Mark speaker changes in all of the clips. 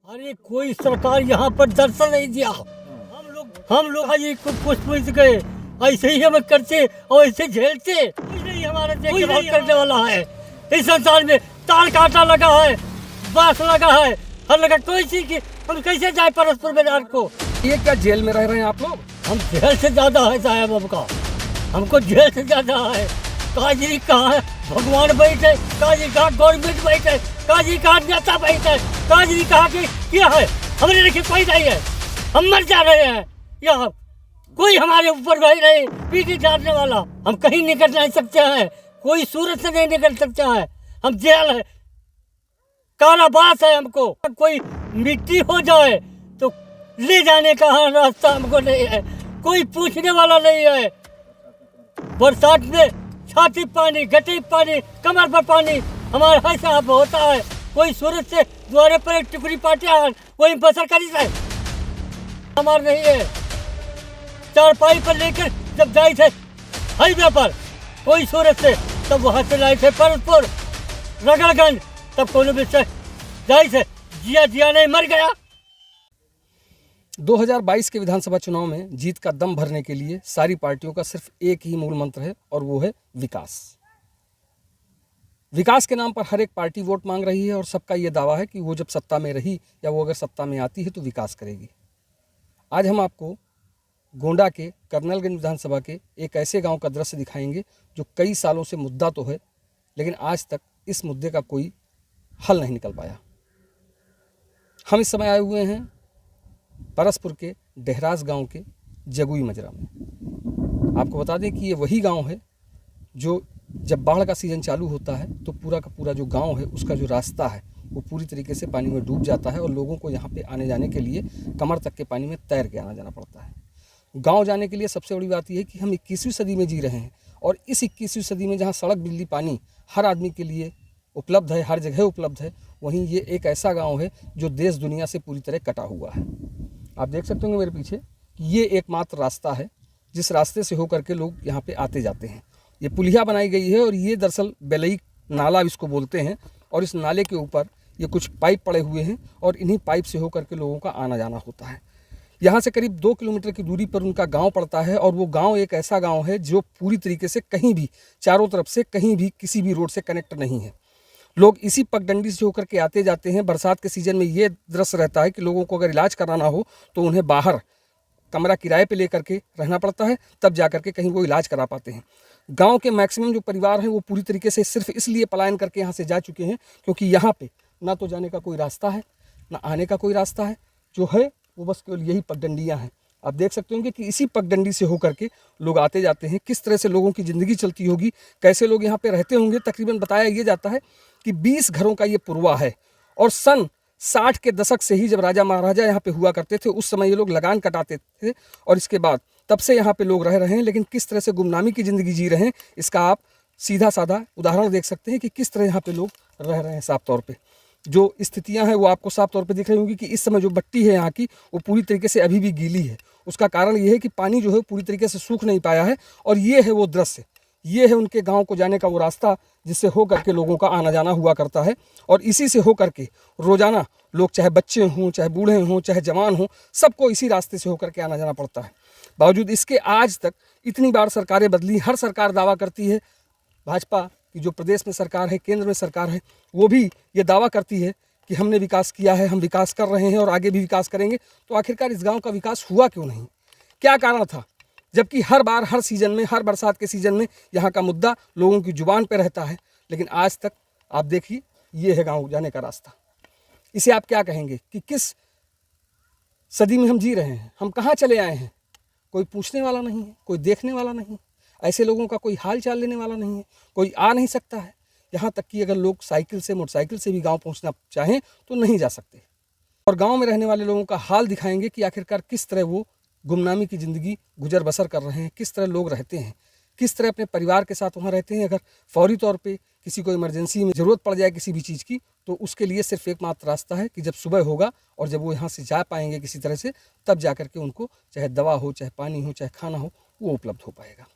Speaker 1: अरे कोई सरकार यहाँ पर दर्शन नहीं दिया। हम लोग आज पुलिस गए, ऐसे ही हमें करते और ऐसे झेलते। कोई नहीं हमारे देखभाल करने वाला है। इस संसार में तार कांटा लगा है, बांस लगा है, हर लगा कोई चीज की। हम कैसे जाए परस्पर बाजार को?
Speaker 2: ये क्या जेल में रह रहे हैं आप लोग?
Speaker 1: हम जेल से ज्यादा है साहब, हमका हमको जेल से ज्यादा है। काजी कहाँ है? भगवान बैठे, काजी कहाँ गवर्नमेंट बैठे, काजी कहाँ नेता बैठे, काजी कहाँ की क्या है? हमारे देखिए कोई नहीं है, हम मर जा रहे हैं। यहाँ कोई हमारे ऊपर भाई नहीं पीछे डालने वाला। हम कहीं निकल नहीं सकते हैं, कोई सूरत से नहीं निकल सकता है। हम जेल है, कारावास है। हमको कोई मिट्टी हो जाए तो ले जाने का रास्ता हमको नहीं है, कोई पूछने वाला नहीं है। बरसात में छाती पानी, गटी पानी, कमर पर पानी हमारा ऐसा होता है। कोई सूरत से द्वारे पर एक टुकड़ी पाटिया वही बसर करी जाए हमारे नहीं है। चारपाई पर लेकर जब जाए थे हाईवे पर कोई सूरत से, तब वहाँ से लाए थे परसपुर रगड़गंज, तब कोनो भी जाए थे जिया नहीं मर गया।
Speaker 2: 2022 के विधानसभा चुनाव में जीत का दम भरने के लिए सारी पार्टियों का सिर्फ एक ही मूल मंत्र है और वो है विकास। विकास के नाम पर हर एक पार्टी वोट मांग रही है और सबका ये दावा है कि वो जब सत्ता में रही या वो अगर सत्ता में आती है तो विकास करेगी। आज हम आपको गोंडा के कर्नलगंज विधानसभा के एक ऐसे गांव का दृश्य दिखाएंगे जो कई सालों से मुद्दा तो है, लेकिन आज तक इस मुद्दे का कोई हल नहीं निकल पाया। हम इस समय आए हुए हैं परसपुर के डेहरास गांव के जगुई मजरा में। आपको बता दें कि ये वही गांव है जो जब बाढ़ का सीज़न चालू होता है तो पूरा का पूरा जो गांव है उसका जो रास्ता है वो पूरी तरीके से पानी में डूब जाता है और लोगों को यहाँ पे आने जाने के लिए कमर तक के पानी में तैर के आना जाना पड़ता है। गांव जाने के लिए सबसे बड़ी बात यह है कि हम 21वीं सदी में जी रहे हैं और इस 21वीं सदी में जहाँ सड़क, बिजली, पानी हर आदमी के लिए उपलब्ध है, हर जगह उपलब्ध है, वहीं ये एक ऐसा गाँव है जो देश दुनिया से पूरी तरह कटा हुआ है। आप देख सकते होंगे मेरे पीछे कि ये एकमात्र रास्ता है जिस रास्ते से होकर के लोग यहाँ पे आते जाते हैं। ये पुलिया बनाई गई है और ये दरअसल बेलई नाला इसको बोलते हैं और इस नाले के ऊपर ये कुछ पाइप पड़े हुए हैं और इन्हीं पाइप से होकर के लोगों का आना जाना होता है। यहाँ से करीब 2 किलोमीटर की दूरी पर उनका गांव पड़ता है और वो गांव एक ऐसा गांव है जो पूरी तरीके से कहीं भी चारों तरफ से कहीं भी किसी भी रोड से कनेक्ट नहीं है। लोग इसी पगडंडी से होकर के आते जाते हैं। बरसात के सीज़न में ये दृश्य रहता है कि लोगों को अगर इलाज कराना हो तो उन्हें बाहर कमरा किराए पे लेकर के रहना पड़ता है, तब जा कर के कहीं वो इलाज करा पाते हैं। गांव के मैक्सिमम जो परिवार हैं वो पूरी तरीके से सिर्फ इसलिए पलायन करके यहाँ से जा चुके हैं क्योंकि यहाँ पे ना तो जाने का कोई रास्ता है ना आने का कोई रास्ता है। जो है वो बस केवल यही पगडंडियाँ हैं। आप देख सकते होंगे कि इसी पगडंडी से होकर के लोग आते जाते हैं। किस तरह से लोगों की ज़िंदगी चलती होगी, कैसे लोग यहाँ पे रहते होंगे। तकरीबन बताया ये जाता है कि 20 घरों का ये पुरवा है और सन 60 के दशक से ही जब राजा महाराजा यहाँ पे हुआ करते थे उस समय ये लोग लगान कटाते थे और इसके बाद तब से यहाँ पे लोग रह रहे हैं। लेकिन किस तरह से गुमनामी की ज़िंदगी जी रहे हैं इसका आप सीधा साधा उदाहरण देख सकते हैं कि किस तरह यहाँ पे लोग रह रहे हैं। साफ तौर पे जो स्थितियाँ हैं वो आपको साफ तौर पे दिख रही होंगी कि इस समय जो मट्टी है यहाँ की वो पूरी तरीके से अभी भी गीली है। उसका कारण ये है कि पानी जो है पूरी तरीके से सूख नहीं पाया है और ये है वो दृश्य, ये है उनके गांव को जाने का वो रास्ता जिससे हो करके लोगों का आना जाना हुआ करता है। और इसी से हो करके रोज़ाना लोग, चाहे बच्चे हों, चाहे बूढ़े हों, चाहे जवान हों, सबको इसी रास्ते से होकर के आना जाना पड़ता है। बावजूद इसके आज तक इतनी बार सरकारें बदली, हर सरकार दावा करती है, भाजपा की जो प्रदेश में सरकार है, केंद्र में सरकार है, वो भी ये दावा करती है कि हमने विकास किया है, हम विकास कर रहे हैं और आगे भी विकास करेंगे। तो आखिरकार इस गाँव का विकास हुआ क्यों नहीं? क्या कारण था? जबकि हर बार, हर सीज़न में, हर बरसात के सीज़न में यहाँ का मुद्दा लोगों की जुबान पे रहता है, लेकिन आज तक आप देखिए ये है गांव जाने का रास्ता। इसे आप क्या कहेंगे कि किस सदी में हम जी रहे हैं? हम कहाँ चले आए हैं? कोई पूछने वाला नहीं है, कोई देखने वाला नहीं है, ऐसे लोगों का कोई हाल चाल लेने वाला नहीं है, कोई आ नहीं सकता है। यहाँ तक कि अगर लोग साइकिल से, मोटरसाइकिल से भी गाँव पहुँचना चाहें तो नहीं जा सकते। और गाँव में रहने वाले लोगों का हाल दिखाएंगे कि आखिरकार किस तरह वो गुमनामी की ज़िंदगी गुजर बसर कर रहे हैं, किस तरह लोग रहते हैं, किस तरह अपने परिवार के साथ वहाँ रहते हैं। अगर फौरी तौर पे किसी को इमरजेंसी में ज़रूरत पड़ जाए किसी भी चीज़ की तो उसके लिए सिर्फ एकमात्र रास्ता है कि जब सुबह होगा और जब वो यहाँ से जा पाएंगे किसी तरह से, तब जा कर के उनको चाहे दवा हो, चाहे पानी हो, चाहे खाना हो, वो उपलब्ध हो पाएगा।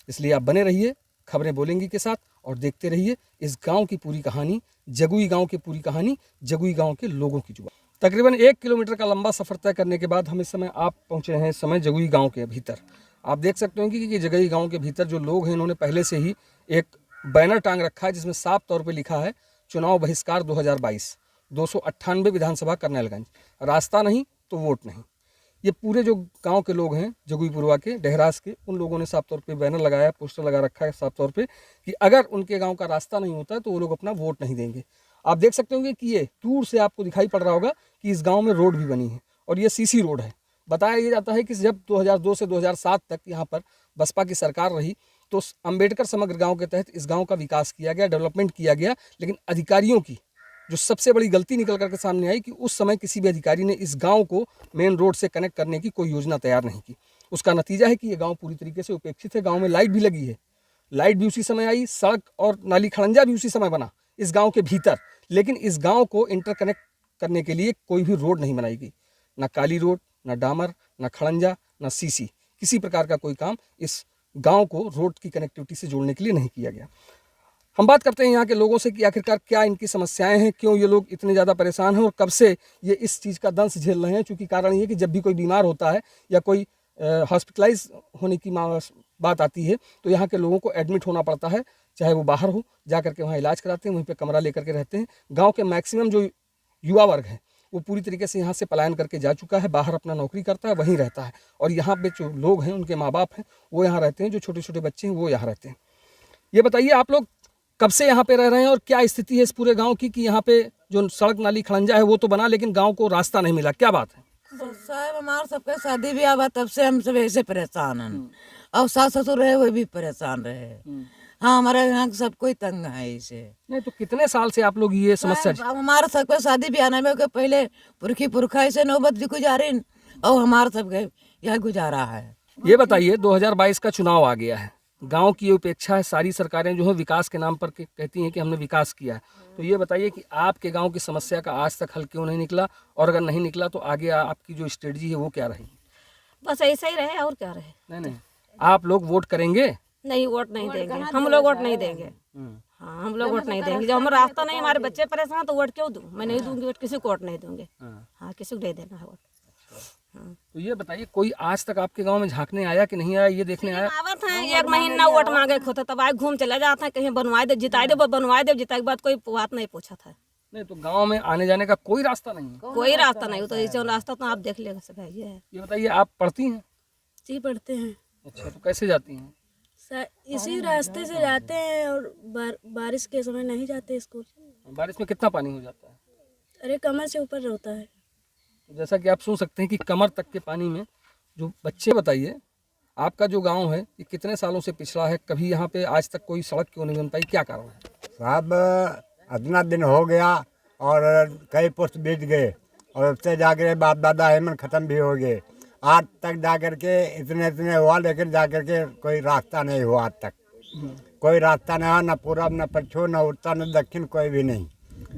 Speaker 2: इसलिए आप बने रहिए खबरें बोलेंगी के साथ और देखते रहिए इस गाँव की पूरी कहानी, जगुई गाँव की पूरी कहानी, जगुई गाँव के लोगों की जुबान। तकरीबन 1 किलोमीटर का लंबा सफ़र तय करने के बाद हम इस समय आप पहुँचे हैं इस समय जगुई गांव के भीतर। आप देख सकते हैं कि जगुई गांव के भीतर जो लोग हैं इन्होंने पहले से ही एक बैनर टांग रखा है जिसमें साफ तौर पे लिखा है चुनाव बहिष्कार 2022, 298 विधानसभा करनैलगंज, रास्ता नहीं तो वोट नहीं। ये पूरे जो गांव के लोग हैं जगुईपुरवा के डेहरास के, उन लोगों ने साफ तौर पे बैनर लगाया, पोस्टर लगा रखा है साफ तौर पे कि अगर उनके गांव का रास्ता नहीं होता है तो वो लोग अपना वोट नहीं देंगे। आप देख सकते होंगे कि ये दूर से आपको दिखाई पड़ रहा होगा कि इस गांव में रोड भी बनी है और ये सीसी रोड है। बताया ये जाता है कि जब 2002 से 2007 तक यहाँ पर बसपा की सरकार रही तो अंबेडकर समग्र गांव के तहत इस गांव का विकास किया गया, डेवलपमेंट किया गया, लेकिन अधिकारियों की जो सबसे बड़ी गलती निकल करके सामने आई कि उस समय किसी भी अधिकारी ने इस गांव को मेन रोड से कनेक्ट करने की कोई योजना तैयार नहीं की। उसका नतीजा है कि ये गांव पूरी तरीके से उपेक्षित है। गांव में लाइट भी लगी है, लाइट भी उसी समय आई, सड़क और नाली खड़ंजा भी उसी समय बना इस गांव के भीतर, लेकिन इस गांव को इंटरकनेक्ट करने के लिए कोई भी रोड नहीं बनाई गई। ना काली रोड, ना डामर, ना खड़ंजा, ना सीसी, किसी प्रकार का कोई काम इस गांव को रोड की कनेक्टिविटी से जोड़ने के लिए नहीं किया गया। हम बात करते हैं यहाँ के लोगों से कि आखिरकार क्या इनकी समस्याएं हैं, क्यों ये लोग इतने ज़्यादा परेशान हैं और कब से ये इस चीज़ का दंश झेल रहे हैं। चूँकि कारण ये कि जब भी कोई बीमार होता है या कोई हॉस्पिटलाइज होने की बात आती है तो यहाँ के लोगों को एडमिट होना पड़ता है, चाहे वो बाहर हो, जा करके वहाँ इलाज कराते हैं, वहीं पे कमरा लेकर के रहते हैं। गांव के मैक्सिमम जो युवा वर्ग है वो पूरी तरीके से यहाँ से पलायन करके जा चुका है, बाहर अपना नौकरी करता है, वहीं रहता है। और यहाँ पे जो लोग हैं उनके माँ बाप हैं वो यहाँ रहते हैं, जो छोटे छोटे बच्चे हैं वो यहाँ रहते हैं। ये बताइए आप लोग कब से यहाँ पे रह रहे हैं और क्या स्थिति है इस पूरे गाँव की कि यहाँ पे जो सड़क नाली खड़ंजा है वो तो बना लेकिन गाँव को रास्ता नहीं मिला, क्या बात है?
Speaker 3: साहब हमारे सबके शादी ब्याह हुआ तब से हम सब ऐसे परेशान हैं और सास ससुर रहे वो भी परेशान रहे। हाँ हमारे यहाँ सब कोई तंग है इसे।
Speaker 2: नहीं तो कितने साल से आप लोग ये समस्या?
Speaker 3: अब हमारे सबके शादी ब्याह में के पहले पुरखी पुरखा ऐसे नौबत भी गुजारे और हमारे सबके यह गुजारा है।
Speaker 2: ये बताइए 2022 का चुनाव आ गया है, गांव की उपेक्षा है, सारी सरकारें जो है विकास के नाम पर कहती हैं कि हमने विकास किया है। तो ये बताइए कि आपके गांव की समस्या का आज तक हल क्यों नहीं निकला और अगर नहीं निकला तो आगे आपकी जो स्ट्रेटजी है वो क्या रहेगी?
Speaker 4: बस ऐसा ही रहे और क्या रहे।
Speaker 2: नहीं आप लोग वोट करेंगे?
Speaker 4: नहीं वोट नहीं देंगे, हम लोग वोट नहीं देंगे। हाँ हम लोग वोट नहीं देंगे, जब हमारा रास्ता नहीं, हमारे बच्चे परेशान तो वोट क्यों दूँ? मैं नहीं दूंगी वोट, किसी को वोट नहीं दूंगे। हाँ किसी को नहीं देना है वोट।
Speaker 2: तो ये बताइए कोई आज तक आपके गांव में झांकने आया कि नहीं आया, ये देखने आया?
Speaker 4: आवत है, एक महीना वोट मांगे खोते तब आए घूम चले जाते हैं, कहीं बनवाए दे, जिताए दे, बनवाए दे, जिताए के बाद कोई बात नहीं पूछा था।
Speaker 2: नहीं तो गांव में आने जाने का कोई रास्ता नहीं है?
Speaker 4: कोई रास्ता नहीं, तो ऐसे रास्ता तो आप देख लेगा सब है।
Speaker 2: ये बताइए आप पढ़ती हैं?
Speaker 5: जी पढ़ते हैं।
Speaker 2: अच्छा तो कैसे जाती हैं?
Speaker 5: इसी रास्ते से जाते हैं और बारिश के समय नहीं जाते स्कूल।
Speaker 2: बारिश में कितना पानी हो जाता है?
Speaker 5: अरे कमर से ऊपर होता है।
Speaker 2: तो जैसा कि आप सुन सकते हैं कि कमर तक के पानी में जो बच्चे। बताइए आपका जो गांव है ये कितने सालों से पिछड़ा है, कभी यहाँ पे आज तक कोई सड़क क्यों नहीं बन पाई, क्या कारण है?
Speaker 6: साहब इतना दिन हो गया और कई पुस्त बीत गए और उससे जाकर बाप दादा हेमन ख़त्म भी हो गए। आज तक जाकर के इतने हुआ लेकिन जाकर के कोई रास्ता नहीं हुआ। आज तक कोई रास्ता नहीं हुआ, न पूरब न पश्चिम, न उत्तर न दक्षिण, कोई भी नहीं।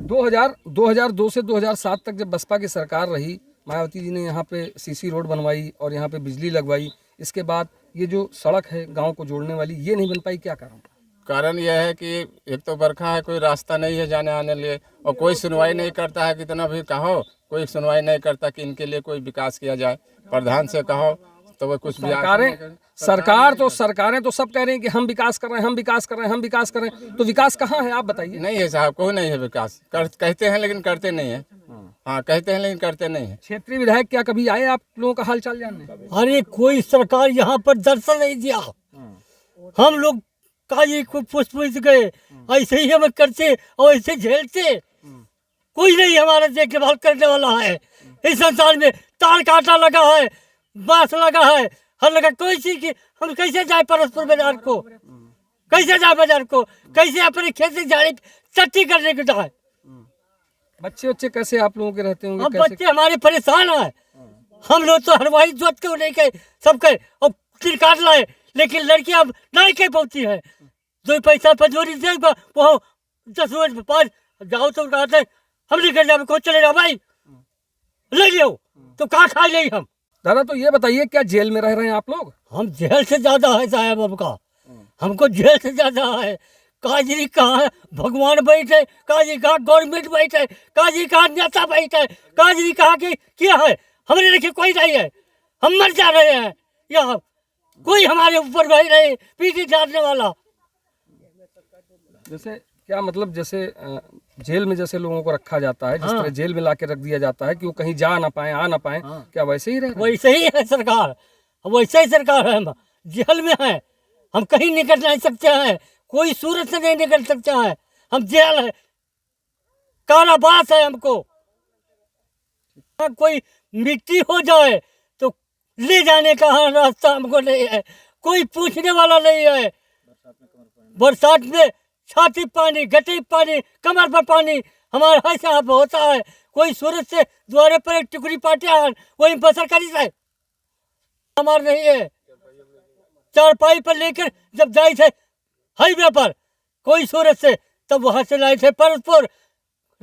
Speaker 2: 2002 से 2007 तक जब बसपा की सरकार रही, मायावती जी ने यहाँ पे सीसी रोड बनवाई और यहाँ पे बिजली लगवाई, इसके बाद ये जो सड़क है गांव को जोड़ने वाली ये नहीं बन पाई, क्या कारण?
Speaker 7: कारण यह है कि एक तो बरखा है, कोई रास्ता नहीं है जाने आने लिए और कोई सुनवाई नहीं करता है। कितना भी कहो कोई सुनवाई नहीं करता कि इनके लिए कोई विकास किया जाए। प्रधान से कहो तो वो कुछ सरकारें तो सब कह रही हैं कि हम विकास कर रहे हैं, हम विकास कर रहे हैं, हम विकास कर रहे हैं। तो विकास कहाँ है आप बताइए? नहीं है साहब, कोई नहीं है विकास। कहते हैं लेकिन करते नहीं है। हाँ कहते हैं लेकिन करते नहीं है।
Speaker 2: क्षेत्रीय विधायक क्या कभी आए आप लोगों का हाल चाल जानने?
Speaker 1: अरे कोई सरकार यहाँ पर दर्शन नहीं दिया। हम लोग काजी को पुष्प गए, ऐसे ही हमें करते और ऐसे झेलते, कोई नहीं हमारा देखभाल करने वाला है। इस संसार में तार काटा लगा है, बांस लगा है, हर लगा, कोई चीज की हम कैसे जाए परस्पर बाजार को, कैसे जाए बाजार को, कैसे अपने खेत से जाने चट्टी करने को जाए।
Speaker 2: बच्चे कैसे आप लोगों के रहते होंगे?
Speaker 1: अब बच्चे हमारे परेशान है। हम लोग तो हलवाई जोत के नहीं कहे सब कहे और तीर काट लाए, लेकिन लड़कियां अब नहीं कह पाती है। जो पैसा पजोरी दे वो 10 मिनट 5 जाओ तो कहते हम नहीं कर जाए, को चले जाओ भाई ले लियो, तो कहाँ खा ले हम।
Speaker 2: दादा तो ये बताइए क्या जेल में रह रहे हैं आप लोग?
Speaker 1: हम जेल से ज्यादा है साहब, हमका हमको जेल से ज्यादा है। काजी कहाँ भगवान बैठे, काजी कहाँ गवर्नमेंट बैठे, काजी कहाँ नेता बैठे, काजी कहाँ की क्या है, हमारे देखिए कोई नहीं है, हम मर जा रहे हैं यहाँ, कोई हमारे ऊपर भाई नहीं पीछे डालने वाला।
Speaker 2: जैसे क्या मतलब, जैसे जेल में जैसे लोगों को रखा जाता है, जिस तरह जेल में लाके रख दिया जाता है कि वो कहीं जा ना पाए, आ ना पाए, क्या वैसे ही रहे?
Speaker 1: वैसे ही है सरकार, वैसे ही सरकार है, हम जेल में हैं, हम कहीं निकल नहीं सकते हैं, कोई सूरत से नहीं निकल सकते हैं, हम जेल है, कारावास है हमको। कोई मिट्टी हो जाए तो ले जाने का रास्ता हमको नहीं है, कोई पूछने वाला नहीं है। बरसात में छाती पानी, गटी पानी, कमर पर पानी, हमारा ऐसा होता है, कोई सूरत से द्वारे पर एक टुकड़ी पाटिया वही बसर करी से हमार नहीं है। चारपाई पर लेकर जब जाए थे हाईवे पर कोई सूरत से, तब वहां से लाए थे परसपुर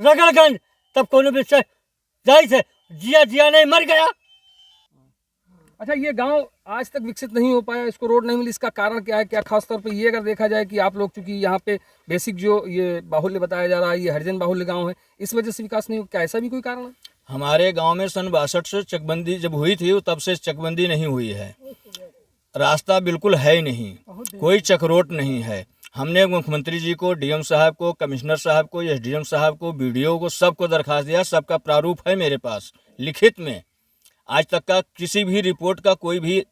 Speaker 1: रगड़गंज, तब कोनो भी से जाए थे, जिया नहीं मर गया।
Speaker 2: अच्छा, ये गांव आज तक विकसित नहीं हो पाया, इसको रोड नहीं मिली, इसका कारण क्या है? क्या खास तौर पे ये अगर देखा जाए कि आप लोग चूंकि यहाँ पे बेसिक जो ये बाहुल्य बताया जा रहा है, ये हरिजन बाहुल्य गांव है, इस वजह से विकास नहीं हो, क्या ऐसा भी कोई कारण है?
Speaker 8: हमारे गांव में सन 62 से चकबंदी जब हुई थी, तब से चकबंदी नहीं हुई है, रास्ता बिल्कुल है ही नहीं, कोई चकरोट नहीं है। हमने मुख्यमंत्री जी को, डीएम साहब को, कमिश्नर साहब को, एसडीएम साहब को, बीडीओ को, सबको दरखास्त दिया, सबका प्रारूप है मेरे पास लिखित में। आज तक का किसी भी रिपोर्ट का कोई भी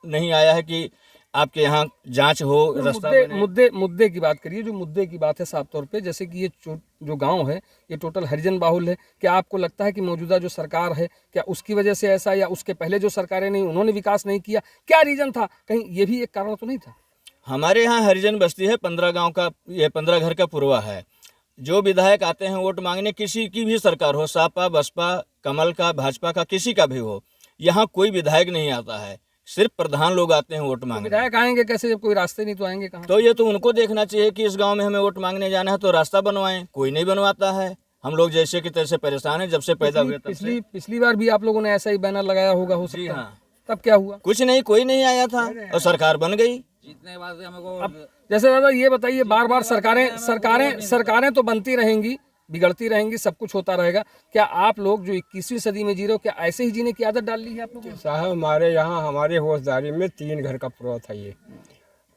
Speaker 8: नहीं आया है कि आपके यहाँ जांच हो, रास्ता बने।
Speaker 2: मुद्दे की बात करिए, जो मुद्दे की बात है साफ तौर पे, जैसे कि ये जो गांव है ये टोटल हरिजन बाहुल है, क्या आपको लगता है कि मौजूदा जो सरकार है क्या उसकी वजह से ऐसा, या उसके पहले जो सरकारें नहीं उन्होंने विकास नहीं किया, क्या रीजन था? कहीं ये भी एक कारण तो नहीं था?
Speaker 8: हमारे यहाँ हरिजन बस्ती है, 15 गांव का, ये 15 घर का पुरवा है। जो विधायक आते हैं वोट मांगने, किसी की भी सरकार हो, सपा बसपा कमल का भाजपा का किसी का भी हो, यहाँ कोई विधायक नहीं आता है, सिर्फ प्रधान लोग आते हैं वोट मांगने।
Speaker 2: विधायक आएंगे कैसे जब कोई रास्ते नहीं, तो आएंगे कहाँ?
Speaker 8: तो ये तो उनको देखना चाहिए कि इस गांव में हमें वोट मांगने जाना है तो रास्ता बनवाएं, कोई नहीं बनवाता है। हम लोग जैसे कि तैसे परेशान हैं जब से पैदा हुए तब से।
Speaker 2: पिछली बार भी आप लोगों ने ऐसा ही बैनर लगाया होगा, हो सकता है। तब क्या हुआ?
Speaker 8: कुछ नहीं, कोई नहीं आया था और सरकार बन गई।
Speaker 2: अब जैसे दादा ये बताइए, बार बार सरकारें तो बनती रहेंगी, बिगड़ती रहेंगी, सब कुछ होता रहेगा, क्या आप लोग जो 21वीं सदी में जी रहे हो, क्या ऐसे ही जीने की आदत डाल ली है आप लोगों ने?
Speaker 6: साहब हमारे यहाँ हमारे होशदारी में 3 घर का पुरवा था ये,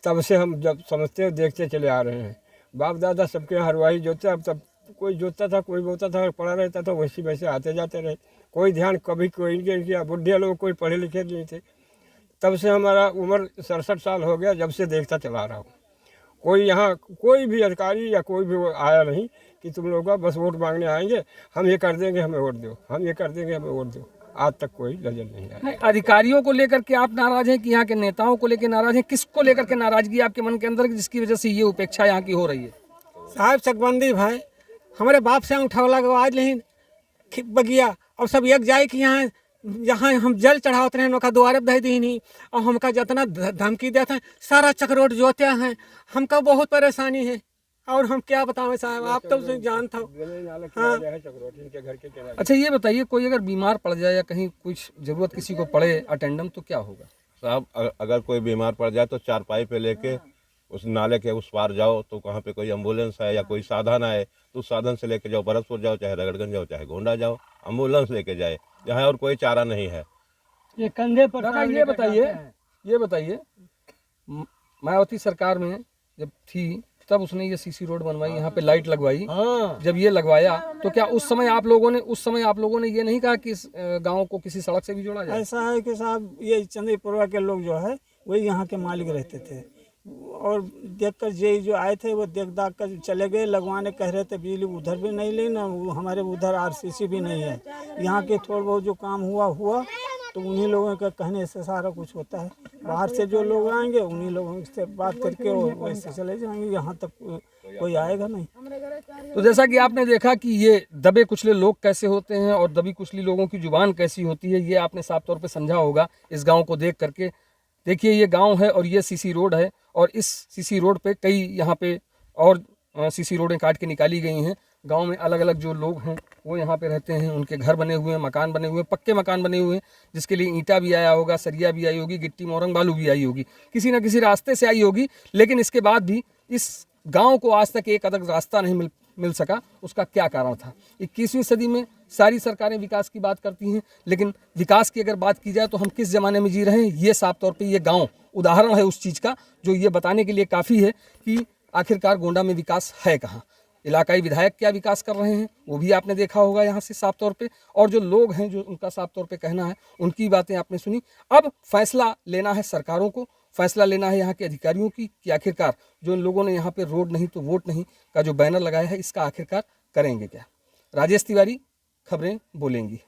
Speaker 6: तब से हम जब समझते देखते चले आ रहे हैं। बाप दादा सबके हरवाही जोतते, अब तब कोई जोतता था, कोई बोता था, पढ़ा रहता था, वैसे वैसे आते जाते रहे, कोई ध्यान कभी कोई नहीं किया। बुढ़े लोग कोई पढ़े लिखे नहीं थे। तब से हमारा उम्र 67 साल हो गया, जब से देखता चला रहा हूँ। कोई यहाँ कोई भी अधिकारी या कोई भी आया नहीं कि तुम लोग बस वोट मांगने आएंगे, हम ये कर देंगे, हमें वोट दो, हम ये कर देंगे, हमें वोट दो। आज तक कोई नजर नहीं आया।
Speaker 2: अधिकारियों को लेकर के आप नाराज हैं कि यहाँ के नेताओं को लेकर नाराज हैं? किसको लेकर के नाराजगी आपके मन के अंदर, जिसकी वजह से ये उपेक्षा यहाँ की हो रही है?
Speaker 9: साहब चकबंदी भाई हमारे बाप से उठावला के आज नहीं बगिया, और सब एक जाए कि यहाँ हम जल चढ़ाते हैं, नौका द्वारे दे दी नहीं, और हमका जितना धमकी देते हैं, सारा चक्रोट जोते हैं, हमका बहुत परेशानी है। और हम क्या बताएं साहब, आप तो उसे जानता हो। हाँ।
Speaker 2: अच्छा ये बताइए, कोई अगर बीमार पड़ जाए या कहीं कुछ जरूरत किसी को पड़े अटेंडम, तो क्या होगा?
Speaker 10: साहब अगर कोई बीमार पड़ जाए तो चारपाई पे लेके उस नाले के उस पार जाओ, तो कहाँ पे कोई एम्बुलेंस है या कोई साधन है तो उस साधन से लेके जाओ, भरतपुर जाओ, चाहे रगड़गंज जाओ, चाहे गोंडा जाओ, एम्बुलेंस लेके जाए, यहाँ और कोई चारा नहीं है।
Speaker 1: ये कंधे पर
Speaker 2: ये बताइए मायावती सरकार में जब थी तब उसने ये सीसी रोड बनवाई, यहाँ पे लाइट लगवाई। जब ये लगवाया तो क्या उस समय आप लोगों ने ये नहीं कहा कि इस गांव को किसी सड़क से भी जोड़ा जाए?
Speaker 9: ऐसा है कि साहब ये चंद्रपुरवा के लोग जो है वही यहाँ के मालिक रहते थे, और देखकर जो आए थे वो देख दाख कर चले गए, लगवाने कह रहे थे, बिजली उधर भी नहीं ली ना, हमारे उधर आरसीसी भी नहीं है। यहाँ के थोड़ा बहुत जो काम हुआ तो उन्हीं लोगों के कहने से सारा कुछ होता है। बाहर से जो लोग आएंगे उन्हीं लोगों से बात करके वैसे चले जाएंगे, यहाँ तक कोई आएगा नहीं।
Speaker 2: तो जैसा कि आपने देखा कि ये दबे कुचले लोग कैसे होते हैं और दबी कुचली लोगों की जुबान कैसी होती है, ये आपने साफ तौर पे समझा होगा इस गांव को देख करके। देखिए ये गांव है और ये सीसी रोड है, और इस सीसी रोड पे कई यहाँ पे और सीसी रोडें काट के निकाली गई हैं। गांव में अलग अलग जो लोग हैं वो यहाँ पे रहते हैं, उनके घर बने हुए हैं, मकान बने हुए हैं, पक्के मकान बने हुए हैं, जिसके लिए ईंटा भी आया होगा, सरिया भी आई होगी, गिट्टी मोरंग बालू भी आई होगी, किसी न किसी रास्ते से आई होगी। लेकिन इसके बाद भी इस गांव को आज तक एक अदर रास्ता नहीं मिल सका, उसका क्या कारण था। 21वीं सदी में सारी सरकारें विकास की बात करती हैं, लेकिन विकास की अगर बात की जाए तो हम किस ज़माने में जी रहे हैं, ये साफ तौर पे ये गांव उदाहरण है उस चीज़ का, जो ये बताने के लिए काफ़ी है कि आखिरकार गोंडा में विकास है कहाँ। इलाकाई विधायक क्या विकास कर रहे हैं वो भी आपने देखा होगा यहाँ से साफ तौर पे, और जो लोग हैं जो उनका साफ तौर पे कहना है, उनकी बातें आपने सुनी। अब फैसला लेना है सरकारों को, फैसला लेना है यहाँ के अधिकारियों की कि आखिरकार जो इन लोगों ने यहाँ पे रोड नहीं तो वोट नहीं का जो बैनर लगाया है, इसका आखिरकार करेंगे क्या। राजेश तिवारी, खबरें बोलेंगी।